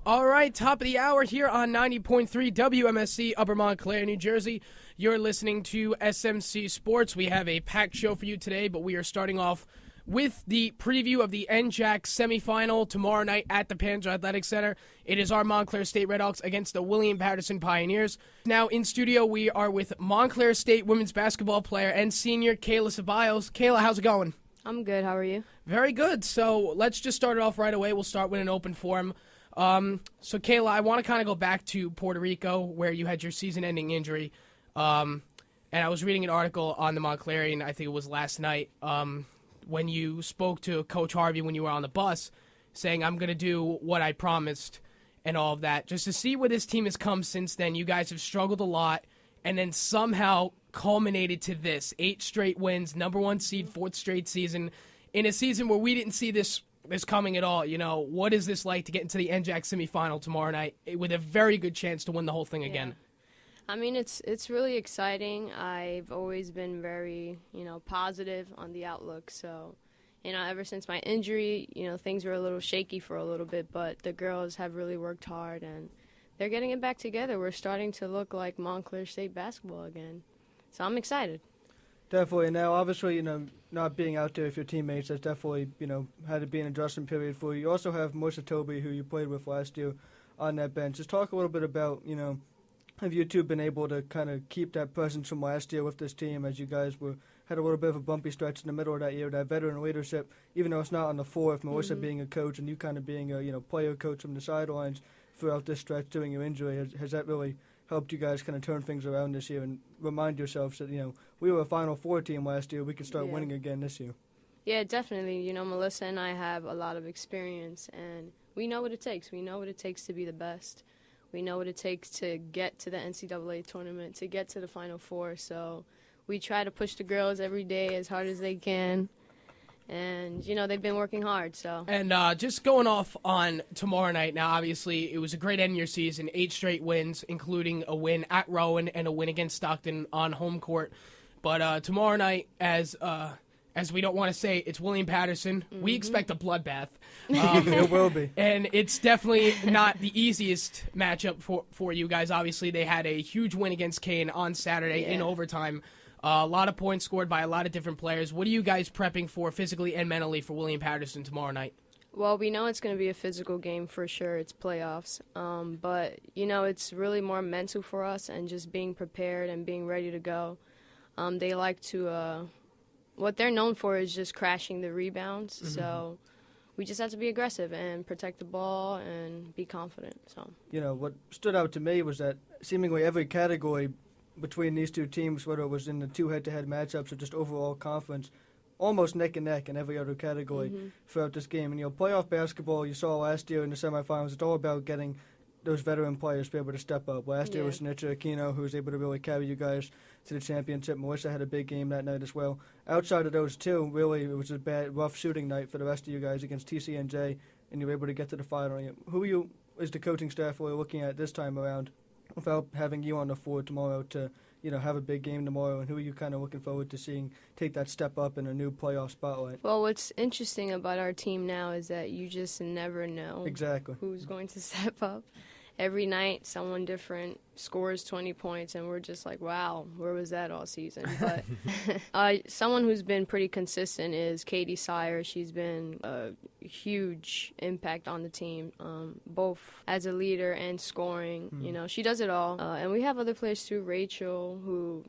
All right, top of the hour here on 90.3 WMSC, Upper Montclair, New Jersey. You're listening to SMC Sports. We have a packed show for you today, but we are starting off with the preview of the NJAC semifinal tomorrow night at the Panther Athletic Center. It is our Montclair State Redhawks against the William Paterson Pioneers. Now in studio, we are with Montclair State women's basketball player and senior Kayla Ceballos. Kayla, how's it going? I'm good. How are you? Very good. So let's just start it off right away. We'll start with an open forum. So Kayla, I want to kind of go back to Puerto Rico where you had your season-ending injury. And I was reading an article on the Montclarian, I think it was last night, when you spoke to Coach Harvey when you were on the bus, saying, I'm going to do what I promised and all of that. Just to see where this team has come since then. You guys have struggled a lot and then somehow culminated to this. 8 straight wins, number 1 seed, 4th straight season, in a season where we didn't see this coming at all. You know, what is this like to get into the NJAC semifinal tomorrow night with a very good chance to win the whole thing again? I mean, it's really exciting. I've always been very, positive on the outlook. So, ever since my injury, things were a little shaky for a little bit, but the girls have really worked hard and they're getting it back together. We're starting to look like Montclair State basketball again. So I'm excited. Definitely. Now, obviously, not being out there with your teammates, that's definitely, had to be an adjustment period for you. You also have Melissa Toby, who you played with last year, on that bench. Just talk a little bit about, have you two been able to kind of keep that presence from last year with this team as you guys had a little bit of a bumpy stretch in the middle of that year, that veteran leadership, even though it's not on the floor, with Melissa being a coach and you kind of being a player coach from the sidelines throughout this stretch during your injury, has that really helped you guys kind of turn things around this year and remind yourselves that, we were a Final Four team last year, we could start winning again this year? Yeah, definitely. Melissa and I have a lot of experience, and we know what it takes. We know what it takes to be the best. We know what it takes to get to the NCAA tournament, to get to the Final Four. So we try to push the girls every day as hard as they can. And, they've been working hard. So. And just going off on tomorrow night, now, obviously, it was a great end of your season, 8 straight wins, including a win at Rowan and a win against Stockton on home court. But tomorrow night, as we don't want to say, it's William Paterson. We expect a bloodbath. It will be. And it's definitely not the easiest matchup for you guys. Obviously, they had a huge win against Kane on Saturday in overtime. A lot of points scored by a lot of different players. What are you guys prepping for physically and mentally for William Paterson tomorrow night? Well, we know it's going to be a physical game for sure. It's playoffs. But, it's really more mental for us and just being prepared and being ready to go. They like to what they're known for is just crashing the rebounds. So we just have to be aggressive and protect the ball and be confident. So what stood out to me was that seemingly every category between these two teams, whether it was in the 2 head-to-head matchups or just overall conference, almost neck and neck in every other category throughout this game. And playoff basketball, you saw last year in the semifinals, it's all about getting those veteran players to be able to step up. Last year was Snitcher Aquino, who was able to really carry you guys to the championship. Melissa had a big game that night as well. Outside of those two, really, it was a rough shooting night for the rest of you guys against TCNJ, and you were able to get to the final. Who is the coaching staff really looking at this time around without having you on the floor tomorrow to, have a big game tomorrow, and who are you kind of looking forward to seeing take that step up in a new playoff spotlight? Well, what's interesting about our team now is that you just never know who's going to step up. Every night, someone different scores 20 points, and we're just like, wow, where was that all season? But someone who's been pretty consistent is Katie Sire. She's been a huge impact on the team, both as a leader and scoring. She does it all. And we have other players, too. Rachel, who,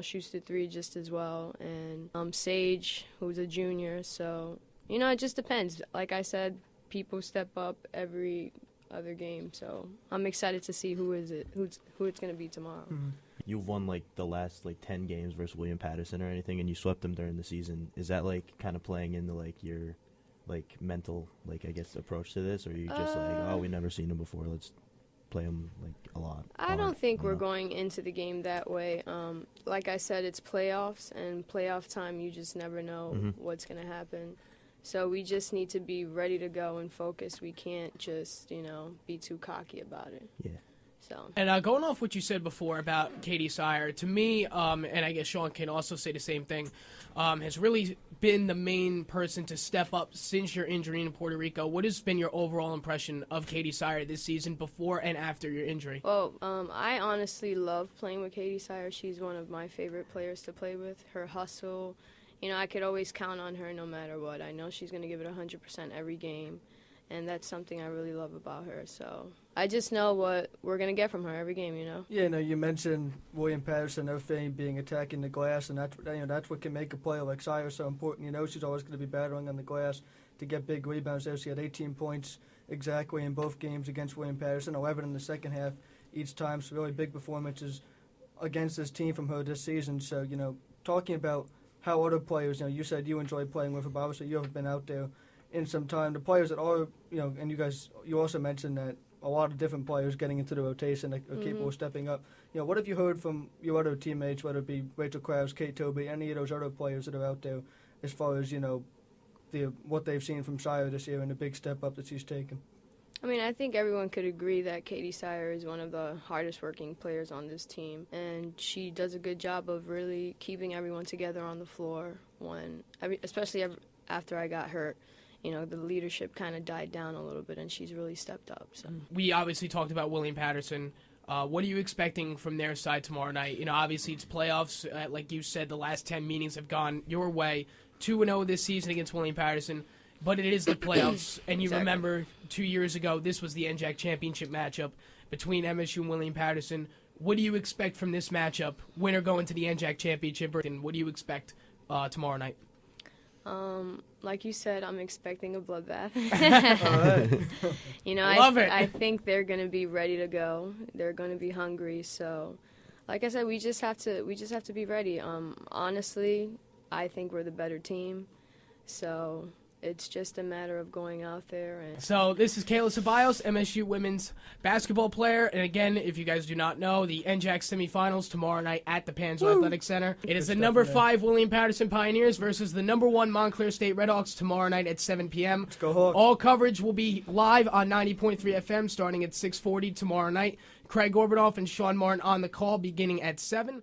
shoots the 3 just as well, and Sage, who's a junior. So, it just depends. Like I said, people step up every other game, so I'm excited to see who it's going to be tomorrow. You've won the last 10 games versus William Paterson or anything, and you swept them during the season. Is that kind of playing into your mental I guess approach to this, or are you just we never seen them before, let's play them a lot? I don't think we're going into the game that way. Like I said, it's playoffs, and playoff time you just never know what's going to happen. So we just need to be ready to go and focus. We can't just, be too cocky about it. Yeah. So. And going off what you said before about Katie Sire, to me, and I guess Sean can also say the same thing, has really been the main person to step up since your injury in Puerto Rico. What has been your overall impression of Katie Sire this season before and after your injury? Well, I honestly love playing with Katie Sire. She's one of my favorite players to play with. Her hustle, I could always count on her no matter what. I know she's going to give it 100% every game. And that's something I really love about her. So I just know what we're going to get from her every game, Yeah, you mentioned William Paterson, her fame being attacking the glass, and that's what can make a player like Sire so important. She's always going to be battling on the glass to get big rebounds there. She had 18 points exactly in both games against William Paterson, 11 in the second half each time. So really big performances against this team from her this season. So, talking about how other players, you said you enjoyed playing with her, but obviously you haven't been out there in some time. The players that are, and you also mentioned that a lot of different players getting into the rotation are capable of stepping up. What have you heard from your other teammates, whether it be Rachel Krause, Kate Toby, any of those other players that are out there, as far as, what they've seen from Sire this year and the big step up that she's taken? I mean, I think everyone could agree that Katie Sire is one of the hardest working players on this team, and she does a good job of really keeping everyone together on the floor especially after I got hurt. The leadership kind of died down a little bit, and she's really stepped up. So we obviously talked about William Paterson. What are you expecting from their side tomorrow night? Obviously it's playoffs. Like you said, the last 10 meetings have gone your way. 2-0 this season against William Paterson, but it is the playoffs. And you remember 2 years ago, this was the NJAC championship matchup between MSU and William Paterson. What do you expect from this matchup? Winner going to the NJAC championship, and what do you expect tomorrow night? Like you said, I'm expecting a bloodbath. Love it. I think they're going to be ready to go. They're going to be hungry. So, like I said, we just have to be ready. Honestly, I think we're the better team. So it's just a matter of going out there. So this is Kayla Ceballos, MSU women's basketball player. And again, if you guys do not know, the NJAC semifinals tomorrow night at the Panzer Athletic Center. It is the number 5 William Paterson Pioneers versus the number 1 Montclair State Redhawks tomorrow night at 7 p.m. Let's go Hawks. All coverage will be live on 90.3 FM starting at 6:40 tomorrow night. Craig Gorbanoff and Sean Martin on the call beginning at 7.